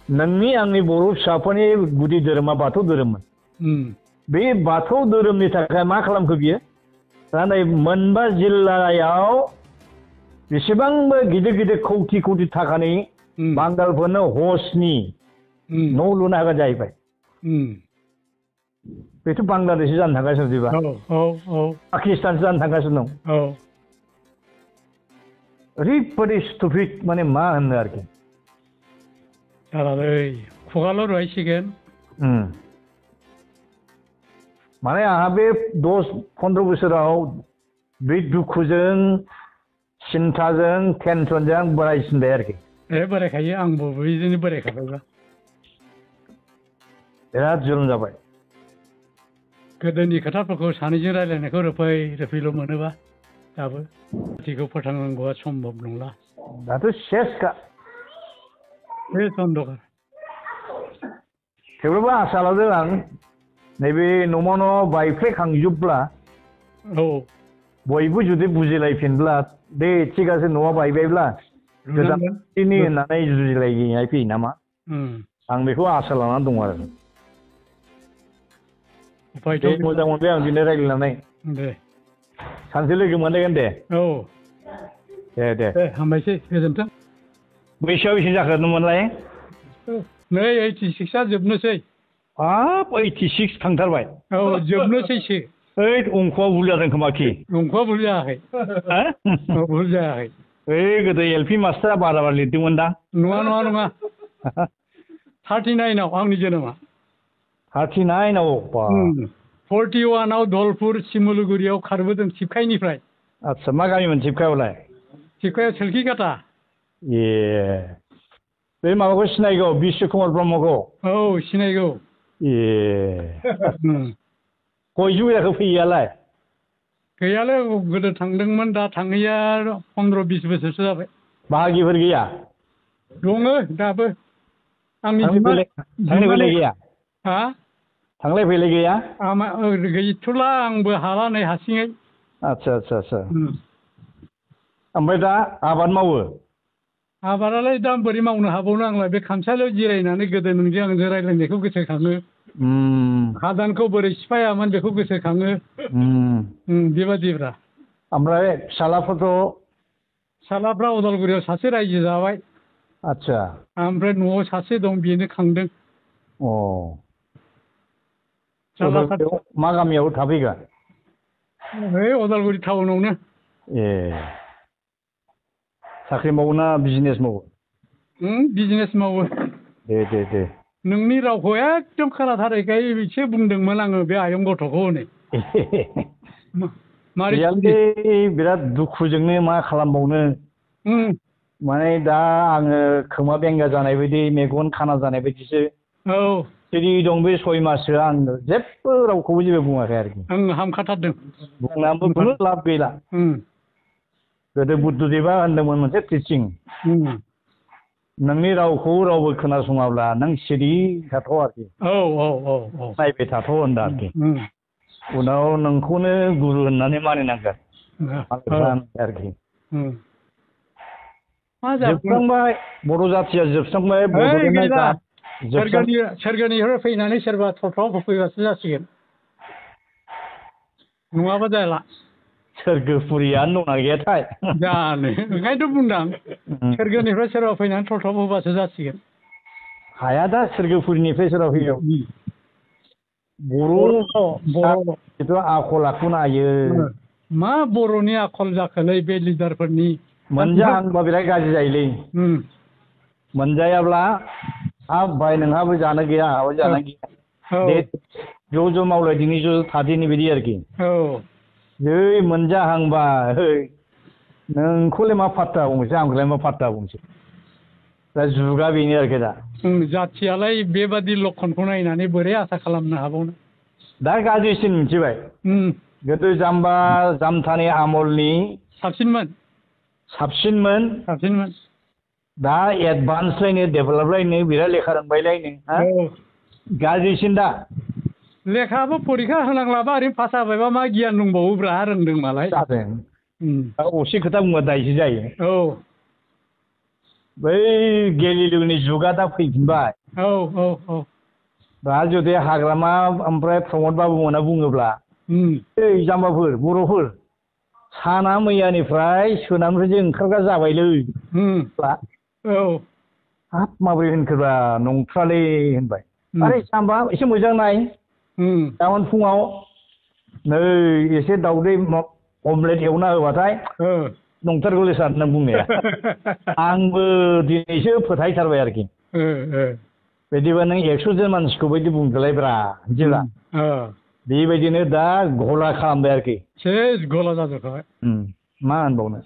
नोंनि आंनि बर' फिसाफोरनि गुदि धोरोमा बाथौ धोरोममोन। बे बाथौ धोरोमनि थाखाय मा खालामखो बियो? दा नै मोनबा जिल्लायाव बेसेबांबो गिदिर गिदिर कौटि कौटि थाखानि बांगालफोरनो हजनि न' लुनो हागोन जाहैबाय। बेथ' बांलादेशसो जानो थांगासिनो बिदिबा, पाकिस्तानसो जानो थांगासिनो दं। ओरैबादि स्टुपिड, माने मा होननो आरोखि। खुगाल' रुवायसिगोन। माने आंहा बे 10-15 बोसोराव बे दुखुजों सिन्थाजों टेनसनजों बोरायसिनबाय आरोखि। बोरायखायो, आंबो बिदिनो बोरायखाबायबा। बिराद जुलुम जाबाय। गोदोनि खोथाफोरखौ सानैजों रायज्लायनायखौ रोफै रोफैल' मोनोबा दाबो जाथिखौ फोथांनांगौआ सम्भब नंला। दाथ' सेसखा। बे चन्द्रकार। थेवब्लाबो आसा लादों आं, नैबे न'मा न' बायफ्लेखांजोबब्ला बयबो जुदि बुजिलायफिनब्ला बे थिगासे न'आ बायबायब्ला गोदाननि होननानै जुजिलायनाय फैयो नामा? आं बेखौ आसा लानानै दं आरो। मोजां मोनबाय आं दिनै रायज्लायनानै। दे सानसे लोगो मोनलायगोन दे। दे हामबायसै, गोजोन्थों। बैसोआ बेसे जाखो नोंमोनलाय? नै 86आ जोबनोसै। हाब 86 थांथारबाय? जोबनोसैसो। ओइ अंख'आ भुल जादों खोमा खि? अंख'आ भुल जायाखै। भुल जायाखै। ओइ गोदो एलपि मास्टारा बारा बारा लिरदोंमोन दा? नङा नङा नङा, 39 आंनि जोनोमा। 39 बा। 41 धलपुर सिमुलुगुरियाव खारबोदों थिपखाइनिफ्राय। आदसा, मा गामिमोन थिपखाइयावलाय? थिपखाइयाव सोल्खिगाथा। ए, बे माबाखौ सिनायगौ, बिश्व कुमार ब्रह्मखौ? औ, सिनायगौ। ए, खय जुगाखौ फैयालाय? गैयालै, गोदो थांदोंमोन, दा थाङैया 15-20 बोसोरसो जाबाय। बाहागिफोर गैया? दङ दाबो। आंनि थांलाय फैलाय गैया? हा? थांलाय फैलाय गैया? गैथ'ला, आंबो हाला नै हारसिङै। आदसा आदसा आदसा। ओमफ्राय दा आबाद मावो? आबादालाय दा बोरै मावनो हाबावनो, आंलाय बे खामसालियाव जिरायनानै गोदो नोंजों आंजों रायज्लायनायखौ गोसोखाङो। हादानखौ बोरै सिफायामोन बेखौ गोसोखाङो। बेबादिब्रा। ओमफ्राय फिसालाफोरथ'? फिसालाफ्रा उदालगुरियाव सासे रायजो जाबाय। आदसा। ओमफ्राय न'आव सासे दं, बेनो खांदों। मा गामियाव थाफैगोन? ओइ उदालगुरि टाउनावनो। ए, साख्रि मावो ना बिजनेस मावो? बिजनेस मावो। दे दे दे। नोंनि रावखौ एकदम खोनाथारैखाय एसे बुंदोंमोन आङो बे आयं गथ'खौ हनै। गैयालै, बिराद दुखुजोंनो मा खालामबावनो। माने दा आङो खोमा बेंगा जानाय बायदि, मेगन खाना जानाय बायदिसो सिरि दं बे 6 माससोआ। आं जेबो रावखौबो जेबो बुङाखै आरोखि। हामखाथारदों। बुंनानैबो खुनु लाब गैला। गोदो बुद्धदेबा होनदोंमोन मोनसे टिचिं, नोंनि रावखौ रावबो खोनासङाब्ला नों सिरि थाथ' आरोखि, नायबाय थाथ' होनदों आरोखि। उनाव नोंखौनो गुरु होननानै मानिनांगोन आरोखि। जोबस्रांबाय, बर' जाथिया जोबस्रांबाय। सोरगोनिफ्राय फैनानै सोरबा थफ्लाव होफैबासो जासिगोन, नङाबा जाला। सोरगोफुरियानो दंना गैयाथाय? जानो, ओंखायनोथ' बुंदां, सोरगोनिफ्राय सोरबा फैनानै थफ्लाव होबासो जासिगोन। हाया दा सोरगोफुरिनिफ्राय सोरबा फैयो। बर' आखल आखु नायो। मा बर'नि आखल जाखोलै बे लिडारफोरनि? मोनजाहांबा बिराद गाज्रि जायोलै। मोनजायाब्ला हाब भाइ नोंहाबो जानो गैया, आंहाबो जानो गैया, दे ज' ज' मावलायदिनि, ज' ज' थादिनि बिदि आरोखि। जै मोनजाहांबा नोंखौलाय मा फात्ता बुंनोसै, आंखौलाय मा फात्ता बुंनोसै। दा जुगा बेनो आरोखि दा। जाथियालाय बेबादि लक्षणखौ नायनानै बोरै आसा खालामनो हाबावनो। दा गाज्रिसिन मिथिबाय, गोदो जाम्बा जामथानि आमलनि साबसिनमोन। दा एडभान्सलायनो, डेभेलपलायनो, बिराद लेखा रोंबायलायनो। गाज्रिसिन दा। लेखाबो फरिखा होनांलाबा, ओरैनो पास जाबायबा मा गियान दंबावोब्रा, रोंदों मालाय। जादों। असे खोथा बुंबा दायसो जायो। बै गेलिलिउनि जुगा दा फैफिनबाय। औ औ औ दा जुदि हाग्रामा ओमफ्राय प्रमद बाबु मोना बुङोब्ला ओइ जाम्बाफोर बर'फोर साना मैयानिफ्राय सोनाबनिफ्रायसो ओंखारग्रा जाबायलै औ हाब माबोरै होनखोब्रा नंथ्रालै होनबाय। आरे जाम्बा एसे मोजां नाय गाबोन फुङाव नै एसे दाउदै अमलेट एवना होबाथाय नंथारगौलै सार होनना बुंनाया आंबो दिनैसो फोथायथारबाय आरोखि बिदिबा नों 100 जन मानसिखौ बायदि बुंदोलायब्रा बिदिब्ला बेबायदिनो दा गला खालामबाय आरोखि सेस गला जाजोबखाबाय मा होनबावनो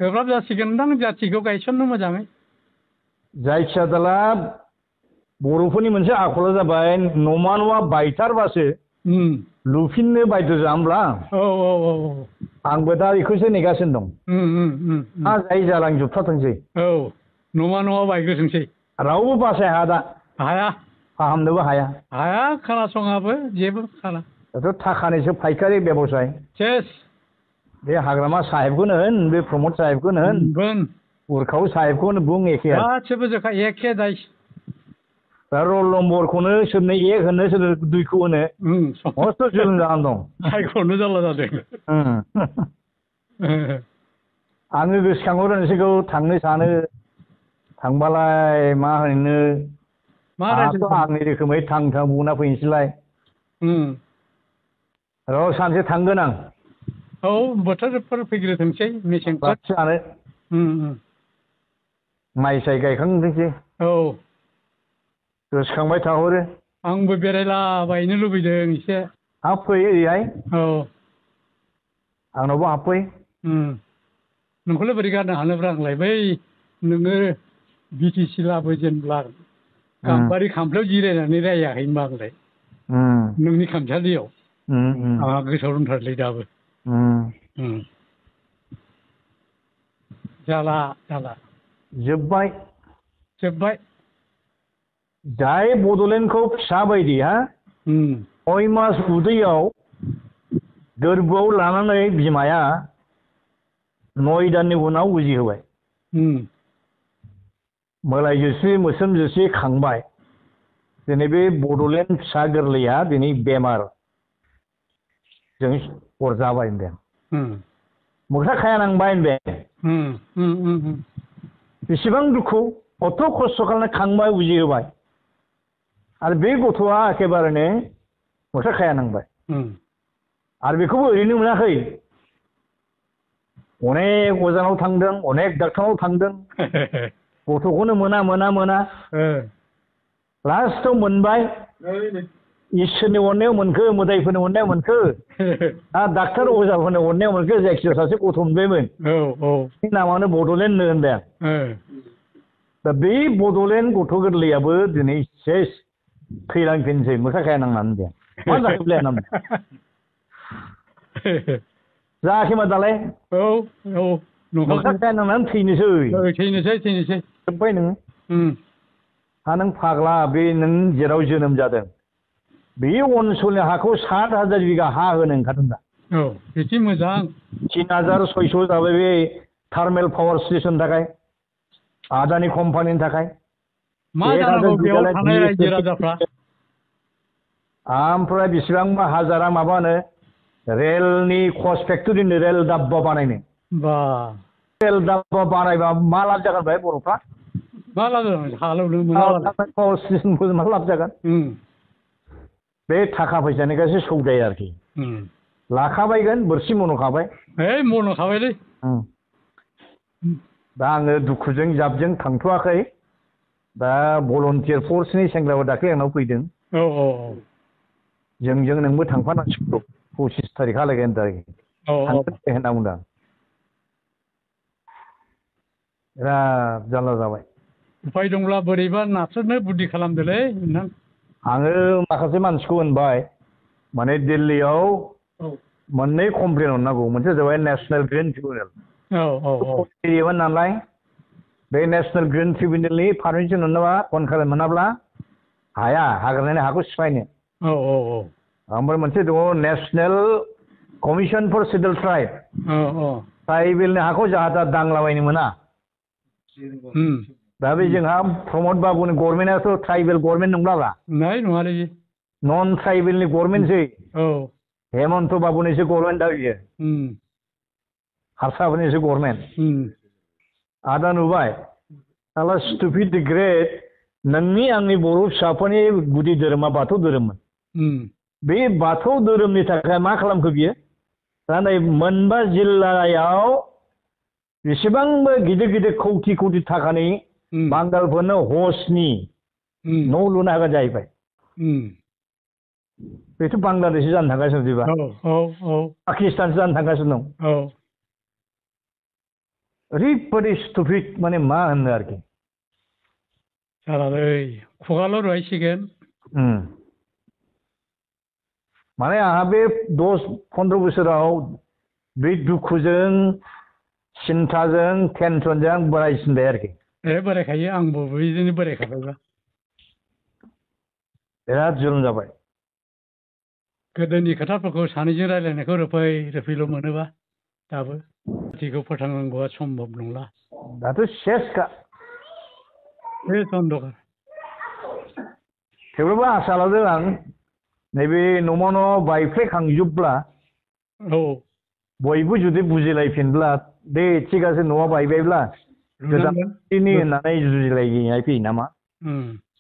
गोब्राब जासिगोनदां जाथिखौ गायसननो मोजाङै जायखिया दाला बर'फोरनि मोनसे आखला जाबाय न'मा न'आ बायथारबासो लुफिननो बायद' जाया होमब्ला औ औ औ आंबो दा बेखौसो नेगासिनो दं मा जायो जालांजोबथारथोंसै औ न'मा न'आ बायग्रोथोंसै रावबो बासाय हाया दा हाया फाहामनोबो हाया हाया खोनासङाबो जेबो खाला दाथ' थाखानिसो फायखारि बेबसाय सेस बे हाग्रामा साहेबखौनो होन बे प्रमद साहेबखौनो होन उरखाव साहेबखौनो बुं एखे गासिबो जोखा एखे दाय दा रल नम्बरखौनो सोरनो 1 होनो सोरनो 2 खौ होनो मस्थ' जोनोम जानानै दं सायख'नो जारला जादों आङो गोसोखांहरो नोंसोरखौ थांनो सानो थांबालाय मा होनो आंहाथ' आंनि रोखोमै थां बुंना फैनोसैलाय र' सानसे थांगोन आं औ बोथोरफोर फैग्रोथोंसै मेसेंफोर जानो माइ साय गायखांथोंसै औ गोसोखांबाय थाहरो आंबो बेरायलाबायनो लुबैदों एसे हाब फै ओरैहाय औ आंनावबो हाबफै नोंखौलाय बोरै गारनो हानोब्रा आंलाय बै नोङो बिटिसि लाबोजेनब्ला गाम्बारि खामफ्लायाव जिरायनानै रायाखै होनबा आंलाय नोंनि खामसालियाव आंहा गोसोआव दंथारोलै दाबो जाला जाला जोब्बाय जाय बड'लेण्डखौ फिसा बायदि 6 मास उदैयाव गोरबोआव लानानै बिमाया 9 दाननि उनाव उजिहोबाय मोलाय जोसि मोस्रोम जोसि खांबाय दिनै बे बड'लेण्ड फिसा गोरलैया दिनै बेमार जों अरजाबाय होनदों मोख्रा खाया नांबाय होनबाय बेसेबां दुखु खथ' खस्थ' खालामनानै खांबाय उजिहोबाय आरो बे गथ'आ एखेबारेनो मोख्रा खाया नांबाय आरो बेखौबो ओरैनो मोनाखै अनेक अजानाव थांदों अनेक डाक्टारनाव थांदों गथ'खौनो मोना लास्टआव मोनबाय इसोरनि अननायाव मोनखो मोदायफोरनि अननायाव मोनखो डाक्टार अजाफोरनि अननायाव मोनखो जायखिजाया सासे गथ' मोनबायमोन बे नामानो बड'लेण्ड होनदों दा बे बड'लेण्ड गथ' गोरलैयाबो दिनै सेस थैलांफिनसै मोख्रा खाया नांनानै दे मा जाखोब्लाय नाम जायाखैमा दालाय मोख्रा खाया नांनानै थैनोसै जोब्बाय नोङो हा नों फाग्ला बे नों जेराव जोनोम जादों बे ओनसोलनि हाखौ 7,000 बिगा हा होनो ओंखारदों दा बिदि मोजां 3,600 जाबाय बे थार्मेल पावार स्टेसननि थाखाय आदानि कम्पानिनि थाखाय मा जानांगौ बेयाव थानाय रायजो राजाफ्रा ओमफ्राय बेसेबांबा हाजारा माबानो रेलनि कच फेक्टरिनि रेल दाब्बा बानायनो रेल दाब्बा बानायबा मा लाब जागोन बेहाय बर'फ्रा मा लाब जागोन हालेवनो मोनाबालाय पावार स्टेसनखौ मा लाब जागोन बे थाखा फैसानिखायसो सौदाय आरोखि लाखाबायगोन बोरसि मन'खाबाय मन'खाबायलै दा आङो दुखुजों जाबजों थांथ'वाखै दा भलन्टियार फर्सनि सेंग्राफोर दाख्लै आंनाव फैदों जोंजों नोंबो थांफानांसिगौ 25 थारिखहालागै होनदों आरोखि थांगोन दे होनना बुंदों बिराद जारला जाबाय उफाय दंब्ला बोरैबा नाथ्रोदनो बुद्धि खालामदोलै नोंथां आङो माखासे मानसिखौ होनबाय माने दिल्लीयाव मोननै कमप्लेन हरनांगौ मोनसे जाबाय नेसनेल ग्रिन ट्रिब्युनेल एरियामोन नालाय बे नेसनेल ग्रिन ट्रिब्युनेलनि पारमिसन मोनाबा कनकारेन्ट मोनाब्ला हाया हाग्रानि हाखौ सिफायनो ओमफ्राय मोनसे दङ national commission for scheduled tribe ट्राइबेलनि हाखौ जाहा दांलाबायनो मोना दा बे जोंहा प्रमद बाबुनि गभर्नमेन्टआथ' ट्राइबेल गभर्नमेन्ट नंलाब्रा नाय नङालै नन ट्राइबेलनि गभर्नमेन्टसै औ हेमन्त बाबुनिसो गभर्नमेन्ट दा बियो हारसाफोरनिसो गभर्नमेन्ट आदा नुबाय साला स्टुपिड ग्रेट नोंनि आंनि बर' फिसाफोरनि गुदि धोरोमा बाथौ धोरोममोन बे बाथौ धोरोमनि थाखाय मा खालामखो बियो दा नै मोनबा जिल्लायाव बेसेबांबो गिदिर गिदिर कौटि कौटि थाखानि बांगालफोरनो हजनि न' लुनो हागोन जाहैबाय बेथ' बांलादेशसो जानो थांगासिनो बिदिबा पाकिस्तानसो जानो थांगासिनो दं ओरैबादि स्टुपिड माने मा होनो आरोखि सालालै खुगाल' रुवायसिगोन माने आंहा बे 10-15 बोसोराव बे दुखुजों सिन्थाजों टेनसनजों बोरायसिनबाय आरोखि बोरायखायो आंबो बिदिनो बोरायखाबायबा बिराद जुलुम जाबाय गोदोनि खोथाफोरखौ सानैजों रायज्लायनायखौ रोफै रोफैल' मोनोबा दाबो जातिखौ फोथांनांगौआ सम्भब नंला दाथ' सेसखा बे चन्द्रकार थेवब्लाबो आसा लादों आं नैबे न'मा न' बायफ्लेखांजोबब्ला बयबो जुदि बुजिलायफिनब्ला दे थिगासे न'आ बायबायब्ला गोजाननि होननानै जुजिलायनाय फैयो नामा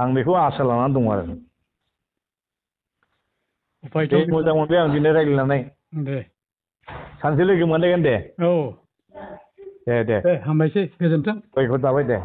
आं बेखौ आसा लानानै दं आरो मोजां मोनबाय आं दिनै रायज्लायनानै दे सानसे लोगो मोनलायगोन दे औ दे हामबायसै गोजोन्थों गयखौ दाबाय दे